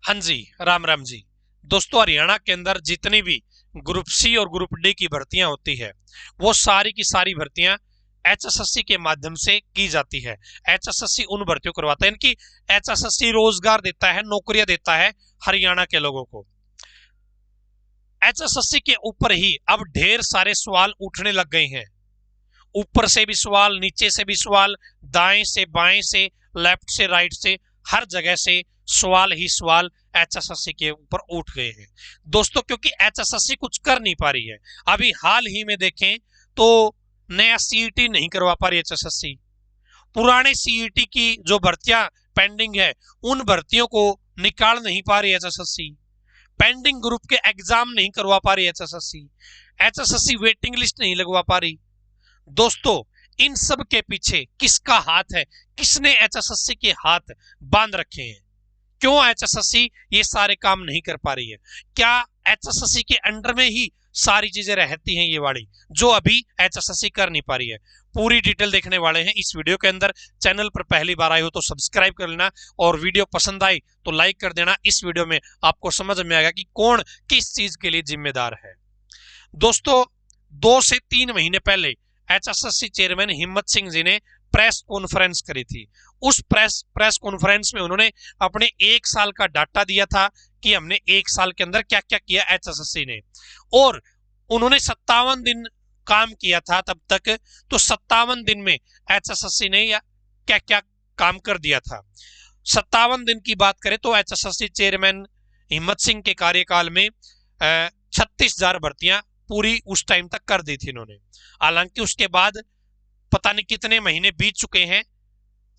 हाँ जी, राम राम जी। दोस्तों, हरियाणा के अंदर जितनी भी ग्रुप सी और ग्रुप डी की भर्तियां होती है, वो सारी की सारी भर्तियां एचएसएससी के माध्यम से की जाती है। एचएसएससी उन भर्तियों को करवाता है, इनकी एचएसएससी रोजगार देता है, नौकरियां देता है हरियाणा के लोगों को। एचएसएससी के ऊपर ही अब ढेर सारे सवाल उठने लग गए हैं। ऊपर से भी सवाल, नीचे से भी सवाल, दाएं से बाएं से, लेफ्ट से राइट से, हर जगह से सवाल ही सवाल एचएसएससी के ऊपर उठ गए हैं दोस्तों, क्योंकि एचएसएससी कुछ कर नहीं पा रही है। अभी हाल ही में देखें तो नया सीईटी नहीं करवा पा रही एचएसएससी। पुराने सीईटी की जो भर्तियां पेंडिंग है, उन भर्तियों को निकाल नहीं पा रही एचएसएससी। पेंडिंग ग्रुप के एग्जाम नहीं करवा पा रही एचएसएससी। एचएसएससी वेटिंग लिस्ट नहीं लगवा पा रही। दोस्तों, इन सब के पीछे किसका हाथ है? किसने एचएसएससी के हाथ बांध रखे हैं? क्यों एचएसएससी ये सारे काम नहीं कर पा रही है? क्या एचएसएससी के अंडर में ही सारी चीजें रहती हैं ये वाली, जो अभी एचएसएससी कर नहीं पा रही है? पूरी डिटेल देखने वाले हैं इस वीडियो के अंदर। चैनल पर पहली बार आए हो तो सब्सक्राइब कर लेना, और वीडियो पसंद आई तो लाइक कर देना। इस वीडियो में आपको समझ में आएगा कि कौन किस चीज के लिए जिम्मेदार है। दोस्तों, 2 से 3 महीने पहले एचएसएससी चेयरमैन हिम्मत सिंह जी ने प्रेस कॉन्फ्रेंस करी थी। उस प्रेस कॉन्फ्रेंस में उन्होंने अपने 1 साल का डाटा दिया था कि हमने 1 साल के अंदर क्या क्या किया एचएसएससी ने, और उन्होंने 57 दिन काम किया था तब तक। तो 57 दिन में एचएसएससी ने क्या क्या काम कर दिया था। 57 दिन की बात करें तो एचएसएससी चेयरमैन हिम्मत सिंह के कार्यकाल में 36,000 भर्तियां पूरी उस टाइम तक कर दी थी इन्होंने। हालांकि उसके बाद पता नहीं कितने महीने बीत चुके हैं,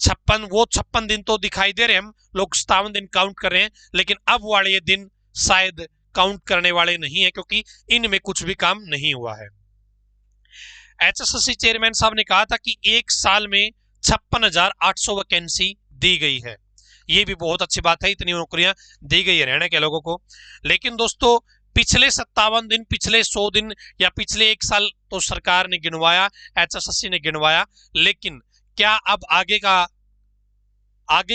56 दिन तो दिखाई दे रहे हैं, हम लोग 57 दिन काउंट कर रहे हैं, लेकिन अब वाले ये दिन शायद काउंट करने वाले नहीं है, क्योंकि इनमें कुछ भी काम नहीं हुआ है। एचएसएससी चेयरमैन साहब ने कहा था कि 1 साल में 56,800 वैकेंसी दी गई है। ये भी बहुत अच्छी बात है, इतनी नौकरियां दी गई है हरियाणा के लोगों को। लेकिन दोस्तों, पिछले 57 दिन, पिछले 100 दिन या पिछले 1 साल तो सरकार ने गिनवाया, एचएसएससी ने गिनवाया, लेकिन क्या अब आगे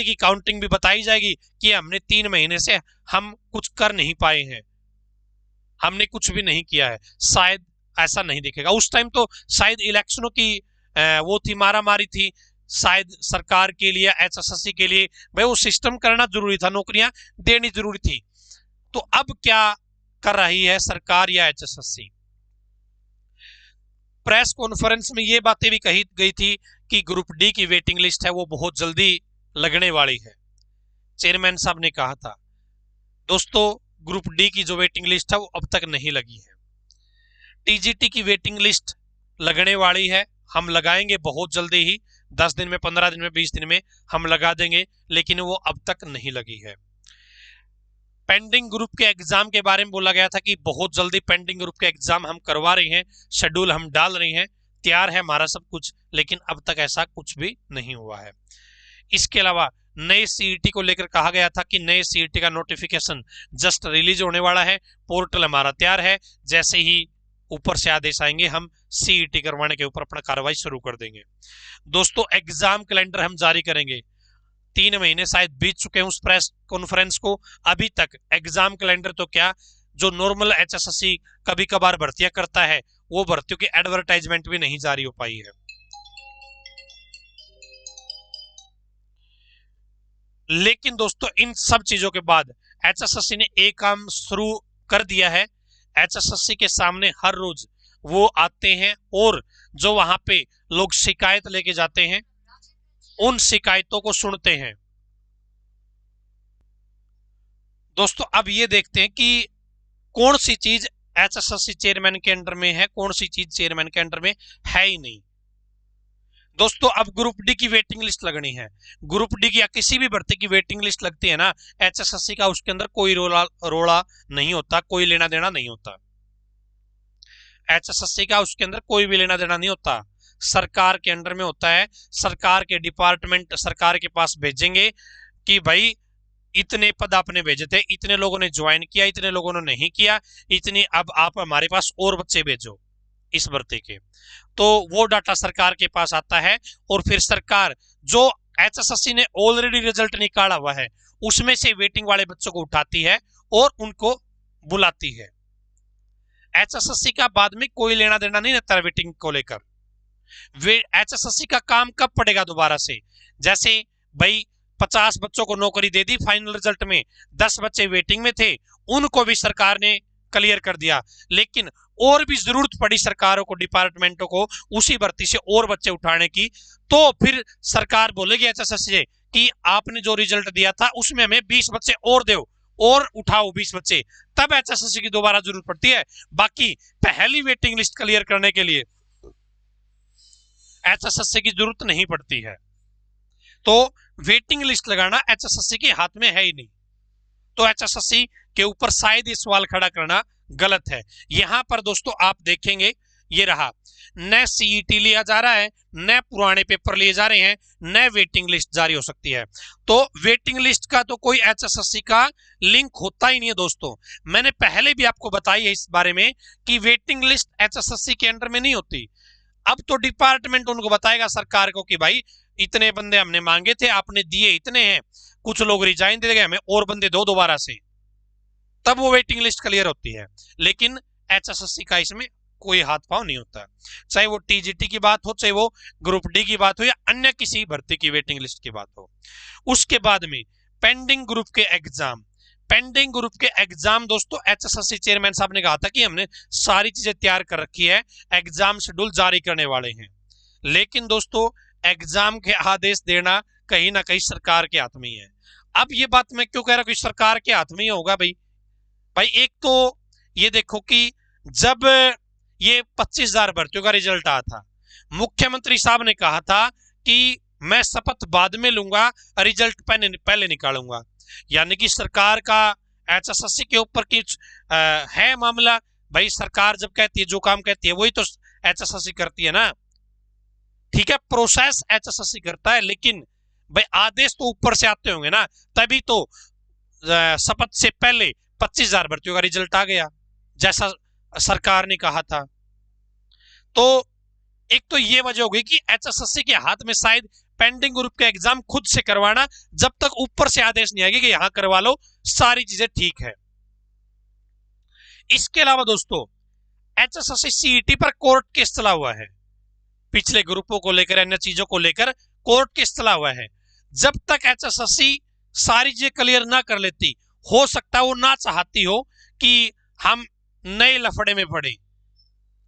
की काउंटिंग भी बताई जाएगी कि हमने 3 महीने से हम कुछ कर नहीं पाए हैं, हमने कुछ भी नहीं किया है? शायद ऐसा नहीं दिखेगा। उस टाइम तो शायद इलेक्शनों की वो थी, मारामारी थी, शायद सरकार के लिए, एचएसएससी के लिए भाई वो सिस्टम करना जरूरी था, नौकरियां देनी जरूरी थी। तो अब क्या कर रही है सरकार या एचएसएससी? प्रेस कॉन्फ्रेंस में ये बातें भी कही गई थी कि ग्रुप डी की वेटिंग लिस्ट है वो बहुत जल्दी लगने वाली है। चेयरमैन साहब ने कहा था। दोस्तों, ग्रुप डी की जो वेटिंग लिस्ट है वो अब तक नहीं लगी है। टीजीटी की वेटिंग लिस्ट लगने वाली है, हम लगाएंगे बहुत जल्दी ही, 10 दिन में, 15 दिन में, 20 दिन में हम लगा देंगे, लेकिन वो अब तक नहीं लगी है। पेंडिंग ग्रुप के एग्जाम के बारे में बोला गया था कि बहुत जल्दी पेंडिंग ग्रुप के एग्जाम हम करवा रहे हैं, शेड्यूल हम डाल रहे हैं, तैयार है हमारा सब कुछ, लेकिन अब तक ऐसा कुछ भी नहीं हुआ है। इसके अलावा नए सीईटी को लेकर कहा गया था कि नए सीईटी का नोटिफिकेशन जस्ट रिलीज होने वाला है, पोर्टल हमारा तैयार है, जैसे ही ऊपर से आदेश आएंगे हम सीईटी करवाने के ऊपर अपना कार्रवाई शुरू कर देंगे। दोस्तों, एग्जाम कैलेंडर हम जारी करेंगे। 3 महीने शायद बीत चुके हैं उस प्रेस कॉन्फ्रेंस को, अभी तक एग्जाम कैलेंडर तो क्या, जो नॉर्मल एचएसएससी कभी कभार भर्तियां करता है, वो भर्तियों की एडवर्टाइजमेंट भी नहीं जारी हो पाई है। लेकिन दोस्तों, इन सब चीजों के बाद एचएसएससी ने एक काम शुरू कर दिया है। एचएसएससी के सामने हर रोज वो आते हैं, और जो वहां पे लोग शिकायत लेके जाते हैं, उन शिकायतों को सुनते हैं। दोस्तों, अब ये देखते हैं कि कौन सी चीज एचएसएससी चेयरमैन के अंडर में है, कौन सी चीज चेयरमैन के अंडर में है ही नहीं। दोस्तों, अब ग्रुप डी की वेटिंग लिस्ट लगनी है। ग्रुप डी की या किसी भी भर्ती की वेटिंग लिस्ट लगती है ना, एचएसएससी का उसके अंदर कोई रोड़ा नहीं होता, कोई लेना देना नहीं होता। एचएसएससी का उसके अंदर कोई भी लेना देना नहीं होता, सरकार के अंडर में होता है। सरकार के डिपार्टमेंट सरकार के पास भेजेंगे कि भाई इतने पद आपने भेजे थे, इतने लोगों ने ज्वाइन किया, इतने लोगों ने नहीं किया, इतने अब आप हमारे पास और बच्चे भेजो इस भर्ती के। तो वो डाटा सरकार के पास आता है, और फिर सरकार, जो एचएसएससी ने ऑलरेडी रिजल्ट निकाला हुआ है, उसमें से वेटिंग वाले बच्चों को उठाती है और उनको बुलाती है। एचएसएससी का बाद में कोई लेना देना नहीं रहता वेटिंग को लेकर। वे एचएसएससी का काम कब पड़ेगा दोबारा से, जैसे भाई 50 बच्चों को नौकरी दे दी फाइनल रिजल्ट में, 10 बच्चे वेटिंग में थे, उनको भी सरकार ने क्लियर कर दिया, लेकिन और भी जरूरत पड़ी सरकारों को, डिपार्टमेंटों को उसी भर्ती से और बच्चे उठाने की, तो फिर सरकार बोलेगी एचएसएससी से कि आपने जो रिजल्ट दिया था उसमें हमें 20 बच्चे और दो और उठाओ 20 बच्चे, तब एचएसएससी की दोबारा जरूरत पड़ती है। बाकी पहली वेटिंग लिस्ट क्लियर करने के लिए एचएसएससी की जरूरत नहीं पड़ती है। तो वेटिंग लिस्ट लगाना एचएसएससी के हाथ में है ही नहीं, तो एचएसएससी के ऊपर शायद ये सवाल खड़ा करना गलत है। यहां पर दोस्तों आप देखेंगे ये रहा, न सीईटी लिया जा रहा है, न पुराने पेपर लिए जा रहे हैं, न वेटिंग लिस्ट जारी हो सकती है। तो वेटिंग लिस्ट का तो कोई एचएसएससी का लिंक होता ही नहीं है दोस्तों। मैंने पहले भी आपको बताई है इस बारे में कि वेटिंग लिस्ट एचएसएससी के अंडर में नहीं होती। अब तो डिपार्टमेंट उनको बताएगा सरकार को कि भाई इतने बंदे हमने मांगे थे, आपने दिए इतने हैं, कुछ लोग रिजाइन दे गए, हमें और बंदे दो दोबारा से, तब वो वेटिंग लिस्ट क्लियर होती है। लेकिन एचएसएससी का इसमें कोई हाथ पांव नहीं होता, चाहे वो टीजीटी की बात हो, चाहे वो ग्रुप डी की बात हो, या अन्य किसी भर्ती की वेटिंग लिस्ट की बात हो। उसके बाद में पेंडिंग ग्रुप के एग्जाम, पेंडिंग ग्रुप के एग्जाम दोस्तों एचएसएससी चेयरमैन साहब ने कहा था कि हमने सारी चीजें तैयार कर रखी है, एग्जाम शेड्यूल जारी करने वाले हैं। लेकिन दोस्तों एग्जाम के आदेश देना कहीं ना कहीं सरकार के हाथ में ही है। अब ये बात मैं क्यों कह रहा हूं कि सरकार के हाथ में ही होगा भाई एक तो ये देखो कि जब ये 25,000 भर्तियों का रिजल्ट आया था, मुख्यमंत्री साहब ने कहा था कि मैं शपथ बाद में लूंगा, रिजल्ट पहले निकालूंगा। यानी कि सरकार का एचएसएससी के ऊपर कुछ है मामला। भाई सरकार जब कहती है, जो काम कहती है वही तो एचएसएससी करती है ना। ठीक है, प्रोसेस एचएसएससी करता है, लेकिन भाई आदेश तो ऊपर से आते होंगे ना, तभी तो शपथ से पहले 25,000 भर्तियों का रिजल्ट आ गया जैसा सरकार ने कहा था। तो एक तो ये वजह हो गई कि एचएसएससी के हाथ में शायद पेंडिंग ग्रुप का एग्जाम खुद से करवाना, जब तक ऊपर से आदेश नहीं आएगा कि यहां करवा लो, सारी चीजें ठीक है। इसके अलावा दोस्तों एचएसएससी सीईटी पर कोर्ट केस चला हुआ है, पिछले ग्रुपों को लेकर, अन्य चीजों को लेकर कोर्ट केस चला हुआ है। जब तक एचएसएससी सारी चीजें क्लियर ना कर लेती, हो सकता है वो ना चाहती हो कि हम नए लफड़े में पड़े,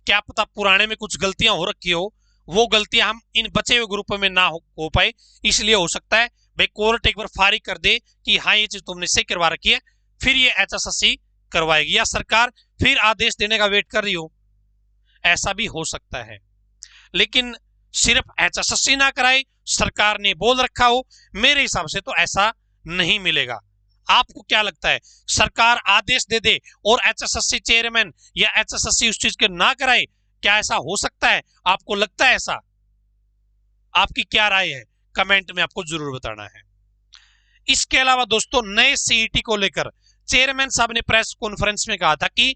क्या पता पुराने में कुछ गलतियां हो रखी हो, वो गलतियां हम इन बचे हुए ग्रुपों में ना हो पाए, इसलिए हो सकता है भाई कोर्ट एक बार फारिग कर दे कि हाँ ये चीज तुमने सही करवा रखी है, फिर ये एचएसएससी करवाएगी, या सरकार फिर आदेश देने का वेट कर रही हो, ऐसा भी हो सकता है। लेकिन सिर्फ एचएसएससी ना कराए, सरकार ने बोल रखा हो, मेरे हिसाब से तो ऐसा नहीं मिलेगा। आपको क्या लगता है, सरकार आदेश दे दे और एचएसएससी चेयरमैन या एचएसएससी उस चीज के ना कराए, क्या ऐसा हो सकता है? आपको लगता है ऐसा? आपकी क्या राय है, कमेंट में आपको जरूर बताना है। इसके अलावा दोस्तों नए सीईटी को लेकर चेयरमैन साहब ने प्रेस कॉन्फ्रेंस में कहा था कि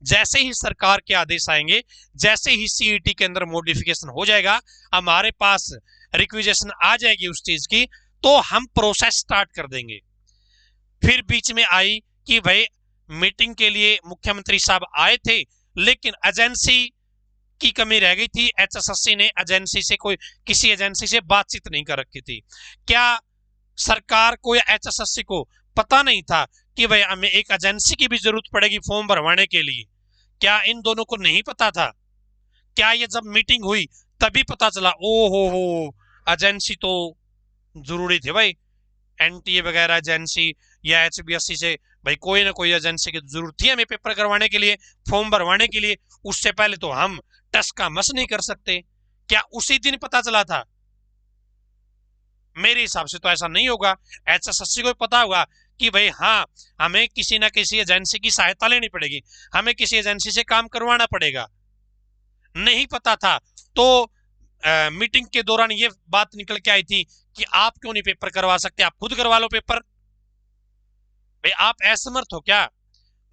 जैसे ही सरकार के आदेश आएंगे, जैसे ही सीईटी के अंदर मॉडिफिकेशन हो जाएगा, हमारे पास रिक्विजिशन आ जाएगी उस चीज की, तो हम प्रोसेस स्टार्ट कर देंगे। फिर बीच में आई कि भाई मीटिंग के लिए मुख्यमंत्री साहब आए थे, लेकिन एजेंसी की कमी रह गई थी, एचएसएससी ने एजेंसी से किसी एजेंसी से बातचीत नहीं कर रखी थी। क्या सरकार को या एचएसएससी को पता नहीं था कि भाई हमें एक एजेंसी की भी जरूरत पड़ेगी फॉर्म भरवाने के लिए? क्या इन दोनों को नहीं पता था? क्या ये जब मीटिंग हुई तभी पता चला, ओ हो एजेंसी तो जरूरी थे भाई, एनटीए वगैरह एजेंसी या एचबीएससी से भाई कोई ना कोई एजेंसी की जरूरत थी हमें पेपर करवाने के लिए, फॉर्म भरवाने के लिए, उससे पहले तो हम टस का मस नहीं कर सकते। क्या उसी दिन पता चला था? मेरे हिसाब से तो ऐसा नहीं होगा। एचएसएससी को पता होगा कि भाई हाँ हमें किसी ना किसी एजेंसी की सहायता लेनी पड़ेगी, हमें किसी एजेंसी से काम करवाना पड़ेगा। नहीं पता था तो मीटिंग के दौरान ये बात निकल के आई थी कि आप क्यों नहीं पेपर करवा सकते, आप खुद करवा लो पेपर। भाई आप असमर्थ हो क्या?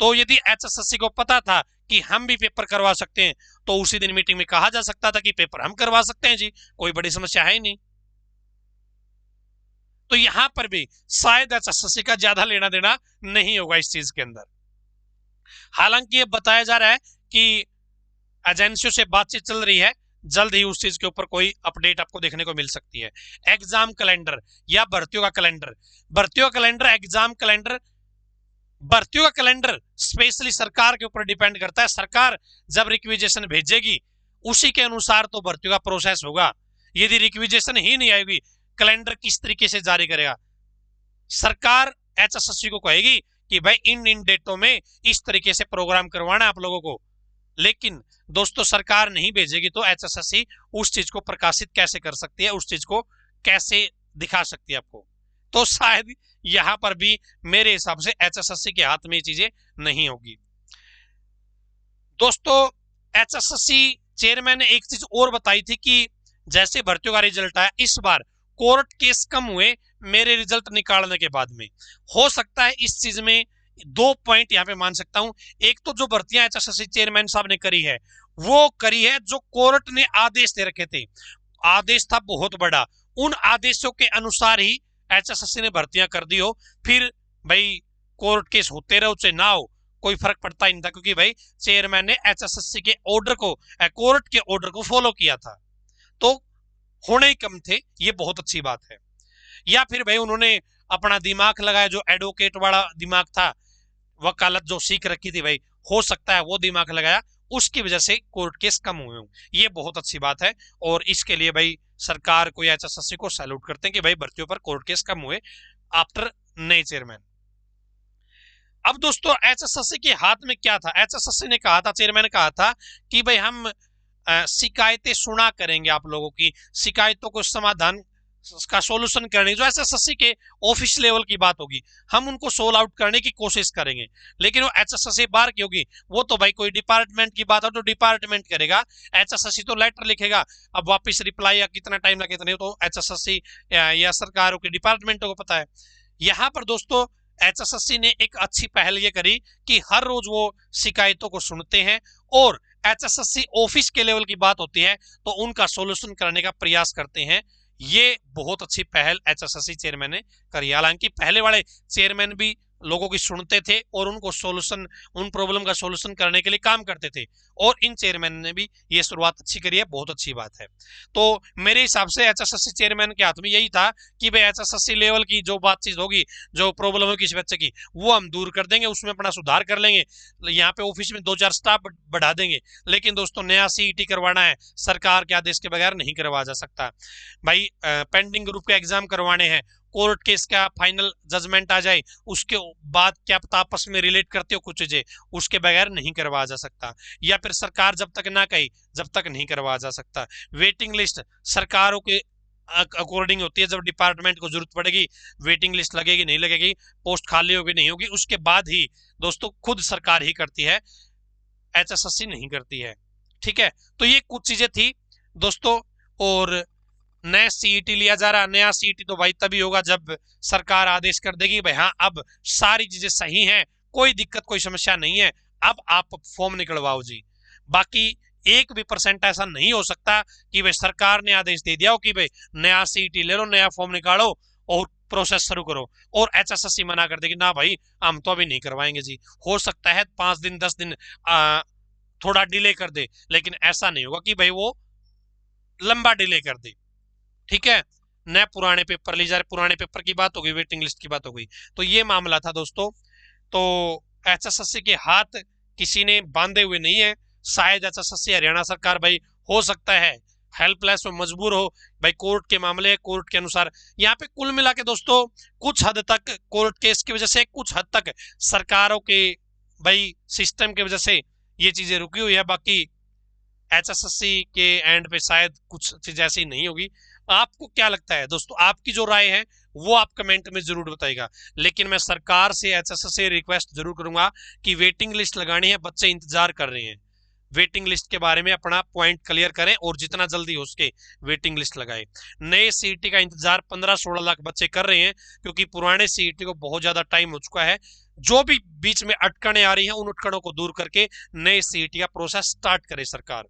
तो यदि एचएसएससी को पता था कि हम भी पेपर करवा सकते हैं, तो उसी दिन मीटिंग में कहा जा सकता था कि पेपर हम करवा सकते हैं जी, कोई बड़ी समस्या है ही नहीं। तो यहां पर भी शायद एचएसएससी का ज्यादा लेना देना नहीं होगा इस चीज के अंदर। हालांकि ये बताया जा रहा है कि एजेंसियों से बातचीत चल रही है, जल्द ही उस चीज के ऊपर कोई अपडेट आपको देखने को मिल सकती है। एग्जाम कैलेंडर या भर्तियों का कैलेंडर, भर्तियों का कैलेंडर, एग्जाम कैलेंडर, भर्तियों का कैलेंडर स्पेशली सरकार के ऊपर डिपेंड करता है। सरकार जब रिक्विजेशन भेजेगी उसी के अनुसार तो भर्तियों का प्रोसेस होगा। यदि रिक्विजेशन ही नहीं आएगी, कैलेंडर किस तरीके से जारी करेगा? सरकार एचएसएससी को कहेगी कि भाई इन डेटों में इस तरीके से प्रोग्राम करवाना है आप लोगों को, लेकिन दोस्तों सरकार नहीं भेजेगी तो एचएसएससी उस चीज को प्रकाशित कैसे कर सकती है, उस चीज को कैसे दिखा सकती है आपको? तो शायद यहां पर भी मेरे हिसाब से एचएसएससी के हाथ में ये चीजें नहीं होगी। दोस्तों एचएसएससी चेयरमैन ने एक चीज और बताई थी कि जैसे भर्तियों का रिजल्ट आया, इस बार कोर्ट केस कम हुए मेरे रिजल्ट निकालने के बाद में। हो सकता है इस चीज में 2 पॉइंट यहां पे मान सकता हूं। एक तो जो भर्तियां एचएसएससी चेयरमैन साहब ने करी है वो करी है जो कोर्ट ने आदेश दे रखे थे। आदेश था बहुत बड़ा, उन आदेशों के अनुसार ही एचएसएससी ने भर्तियां कर दी हो। फिर भाई कोर्ट केस होते रहो चाहे ना हो, कोई फर्क पड़ता ही नहीं था, क्योंकि भाई चेयरमैन ने एचएसएससी के ऑर्डर को, कोर्ट के ऑर्डर को फॉलो किया था, तो होने ही कम थे, ये बहुत अच्छी बात है। या फिर भाई उन्होंने अपना दिमाग लगाया, जो एडवोकेट वाला दिमाग था, वकालत जो सीख रखी थी भाई, हो सकता है वो दिमाग लगाया, उसकी वजह से कोर्ट केस कम हुए हों, ये बहुत अच्छी बात है। और इसके लिए भाई सरकार को या एचएसएससी को सैल्यूट करते हैं कि भाई भर्तियों पर कोर्ट केस कम हुए आफ्टर नए चेयरमैन। अब दोस्तों एचएसएससी के हाथ में क्या था? एचएसएससी ने कहा था, चेयरमैन ने कहा था कि भाई हम शिकायतें सुना करेंगे, आप लोगों की शिकायतों को समाधान का सॉल्यूशन करने, जो एचएसएससी के ऑफिस लेवल की बात होगी हम उनको सोल्व आउट करने की कोशिश करेंगे। लेकिन वो एचएसएससी बाहर की होगी, वो तो भाई कोई डिपार्टमेंट की बात हो तो डिपार्टमेंट करेगा, एचएसएससी तो लेटर लिखेगा, अब वापस रिप्लाई या कितना टाइम लगे तो नहीं, तो एचएसएससी या सरकारों के डिपार्टमेंटों को पता है। यहाँ पर दोस्तों एचएसएससी ने एक अच्छी पहल ये करी कि हर रोज वो शिकायतों को सुनते हैं और एचएसएससी ऑफिस के लेवल की बात होती है तो उनका सॉल्यूशन करने का प्रयास करते हैं। ये बहुत अच्छी पहल एचएसएससी चेयरमैन ने करी। हालांकि पहले वाले चेयरमैन भी लोगों की सुनते थे और उनको सॉल्यूशन, उन प्रॉब्लम का सॉल्यूशन करने के लिए काम करते थे, और इन चेयरमैन ने भी ये शुरुआत अच्छी करी है, बहुत अच्छी बात है। तो मेरे हिसाब से एचएसएससी चेयरमैन के हाथ में यही था कि भाई एचएसएससी लेवल की जो बातचीत होगी, जो प्रॉब्लम होगी किसी बच्चे की, वो हम दूर कर देंगे, उसमें अपना सुधार कर लेंगे, यहाँ पे ऑफिस में 2-4 स्टाफ बढ़ा देंगे। लेकिन दोस्तों नया सीईटी करवाना है, सरकार के आदेश के बगैर नहीं करवा जा सकता भाई। पेंडिंग ग्रुप के एग्जाम करवाने हैं, कोर्ट केस का फाइनल जजमेंट आ जाए उसके बाद क्या पता आपस में रिलेट करते हो कुछ चीजें, उसके बगैर नहीं करवाया जा सकता। या फिर सरकार जब तक ना कही जब तक नहीं करवाया जा सकता। वेटिंग लिस्ट सरकारों के अकॉर्डिंग होती है, जब डिपार्टमेंट को जरूरत पड़ेगी वेटिंग लिस्ट लगेगी नहीं लगेगी, पोस्ट खाली होगी नहीं होगी, उसके बाद ही दोस्तों खुद सरकार ही करती है, एचएसएससी नहीं करती है। ठीक है, तो ये कुछ चीजें थी दोस्तों। और नया सीईटी लिया जा रहा, नया सीईटी तो भाई तभी होगा जब सरकार आदेश कर देगी भाई हाँ अब सारी चीजें सही हैं, कोई दिक्कत कोई समस्या नहीं है, अब आप फॉर्म निकलवाओ जी। बाकी 1% ऐसा नहीं हो सकता कि भाई सरकार ने आदेश दे दिया हो कि भाई नया सीईटी ले लो, नया फॉर्म निकालो और प्रोसेस शुरू करो, और एचएसएससी मना कर देगी ना भाई हम तो अभी नहीं करवाएंगे जी। हो सकता है 5 दिन 10 दिन थोड़ा डिले कर दे, लेकिन ऐसा नहीं होगा कि भाई वो लंबा डिले कर दे। ठीक है, नए पुराने पेपर ली जा रहे, पुराने पेपर की बात हो गई, वेटिंग लिस्ट की बात हो गई, तो ये मामला था दोस्तों। तो एचएसएससी के हाथ किसी ने बांधे हुए नहीं है। शायद एचएसएससी हरियाणा सरकार भाई हो सकता है हेल्पलेस और मजबूर हो भाई, कोर्ट के मामले कोर्ट के अनुसार। यहाँ पे कुल मिला के दोस्तों कुछ हद तक कोर्ट केस की वजह से, कुछ हद तक सरकारों के भाई सिस्टम की वजह से ये चीजें रुकी हुई है। बाकी एचएसएससी के एंड पे शायद कुछ चीज ऐसी नहीं होगी। आपको क्या लगता है दोस्तों? आपकी जो राय है वो आप कमेंट में जरूर बताइएगा। लेकिन मैं सरकार से, एचएसएससी से रिक्वेस्ट जरूर करूंगा कि वेटिंग लिस्ट लगानी है, बच्चे इंतजार कर रहे हैं, वेटिंग लिस्ट के बारे में अपना पॉइंट क्लियर करें और जितना जल्दी हो सके वेटिंग लिस्ट लगाएं। नए सीईटी का इंतजार 15-16 लाख बच्चे कर रहे हैं, क्योंकि पुराने सीईटी को बहुत ज्यादा टाइम हो चुका है। जो भी बीच में अटकनें आ रही हैं उन अटकनों को दूर करके नए सीईटी का प्रोसेस स्टार्ट करे सरकार।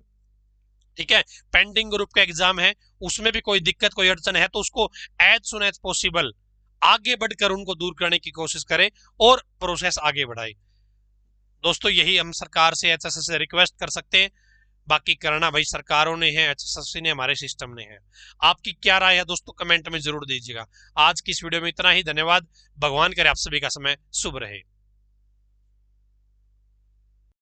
ठीक है, पेंडिंग ग्रुप का एग्जाम है, उसमें भी कोई दिक्कत कोई अड़चन है तो उसको एज सुन एज पॉसिबल आगे बढ़कर उनको दूर करने की कोशिश करें और प्रोसेस आगे बढ़ाए। दोस्तों यही हम सरकार से, एचएसएस से रिक्वेस्ट कर सकते हैं, बाकी करना भाई सरकारों ने है, एचएसएससी ने, हमारे सिस्टम ने है। आपकी क्या राय है दोस्तों, कमेंट में जरूर दीजिएगा। आज की इस वीडियो में इतना ही, धन्यवाद। भगवान करे आप सभी का समय शुभ रहे।